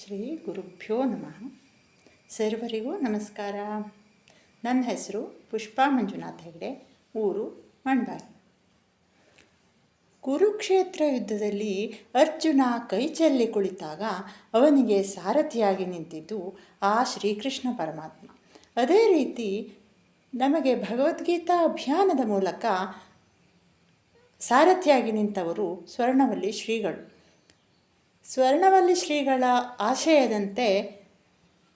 ಶ್ರೀ ಗುರುಭ್ಯೋ ನಮಃ. ಸರ್ವರಿಗೂ ನಮಸ್ಕಾರ. ನನ್ನ ಹೆಸರು ಪುಷ್ಪಾ ಮಂಜುನಾಥ್ ಹೆಗ್ಡೆ, ಊರು ಮಣ್ಬಾಯಿ. ಕುರುಕ್ಷೇತ್ರ ಯುದ್ಧದಲ್ಲಿ ಅರ್ಜುನ ಕೈಚೆಲ್ಲಿ ಕುಳಿತಾಗ ಅವನಿಗೆ ಸಾರಥಿಯಾಗಿ ನಿಂತಿದ್ದು ಆ ಶ್ರೀಕೃಷ್ಣ ಪರಮಾತ್ಮ. ಅದೇ ರೀತಿ ನಮಗೆ ಭಗವದ್ಗೀತಾ ಅಭಿಯಾನದ ಮೂಲಕ ಸಾರಥಿಯಾಗಿ ನಿಂತವರು ಸ್ವರ್ಣವಲ್ಲಿ ಶ್ರೀಗಳು. ಸ್ವರ್ಣವಲ್ಲಿ ಶ್ರೀಗಳ ಆಶಯದಂತೆ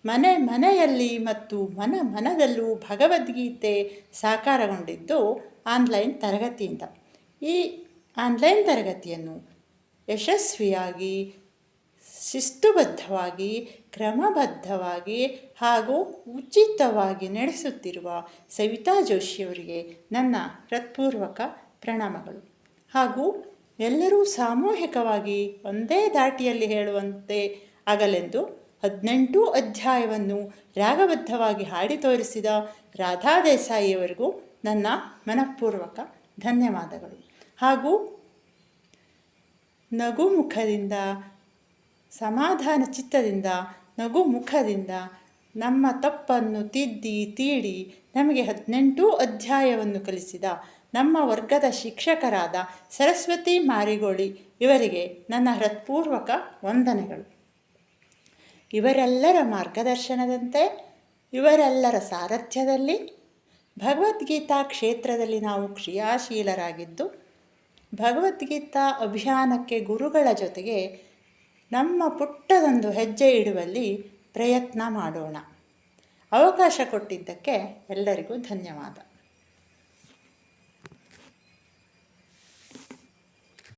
ಮನೆ ಮನೆಯಲ್ಲಿ ಮತ್ತು ಮನದಲ್ಲೂ ಭಗವದ್ಗೀತೆ ಸಾಕಾರಗೊಂಡಿದ್ದು ಆನ್ಲೈನ್ ತರಗತಿಯಿಂದ. ಈ ಆನ್ಲೈನ್ ತರಗತಿಯನ್ನು ಯಶಸ್ವಿಯಾಗಿ, ಶಿಸ್ತುಬದ್ಧವಾಗಿ, ಕ್ರಮಬದ್ಧವಾಗಿ ಹಾಗೂ ಉಚಿತವಾಗಿ ನಡೆಸುತ್ತಿರುವ ಸವಿತಾ ಜೋಶಿಯವರಿಗೆ ನನ್ನ ಹೃತ್ಪೂರ್ವಕ ಪ್ರಣಾಮಗಳು. ಹಾಗೂ ಎಲ್ಲರೂ ಸಾಮೂಹಿಕವಾಗಿ ಒಂದೇ ದಾಟಿಯಲ್ಲಿ ಹೇಳುವಂತೆ ಆಗಲೆಂದು 18 ಅಧ್ಯಾಯವನ್ನು ರಾಗಬದ್ಧವಾಗಿ ಹಾಡಿ ತೋರಿಸಿದ ರಾಧಾ ದೇಸಾಯಿಯವರಿಗೂ ನನ್ನ ಮನಃಪೂರ್ವಕ ಧನ್ಯವಾದಗಳು. ಹಾಗೂ ನಗು ಮುಖದಿಂದ, ಸಮಾಧಾನ ಚಿತ್ತದಿಂದ, ನಗು ಮುಖದಿಂದ ನಮ್ಮ ತಪ್ಪನ್ನು ತಿದ್ದಿ ತೀಡಿ ನಮಗೆ 18 ಅಧ್ಯಾಯವನ್ನು ಕಲಿಸಿದ ನಮ್ಮ ವರ್ಗದ ಶಿಕ್ಷಕರಾದ ಸರಸ್ವತಿ ಮಾರಿಗೋಳಿ ಇವರಿಗೆ ನನ್ನ ಹೃತ್ಪೂರ್ವಕ ವಂದನೆಗಳು. ಇವರೆಲ್ಲರ ಮಾರ್ಗದರ್ಶನದಂತೆ, ಇವರೆಲ್ಲರ ಸಾರಥ್ಯದಲ್ಲಿ ಭಗವದ್ಗೀತಾ ಕ್ಷೇತ್ರದಲ್ಲಿ ನಾವು ಕ್ರಿಯಾಶೀಲರಾಗಿದ್ದು, ಭಗವದ್ಗೀತಾ ಅಭಿಯಾನಕ್ಕೆ ಗುರುಗಳ ಜೊತೆಗೆ ನಮ್ಮ ಪುಟ್ಟದೊಂದು ಹೆಜ್ಜೆ ಇಡುವಲ್ಲಿ ಪ್ರಯತ್ನ ಮಾಡೋಣ. ಅವಕಾಶ ಕೊಟ್ಟಿದ್ದಕ್ಕೆ ಎಲ್ಲರಿಗೂ ಧನ್ಯವಾದ.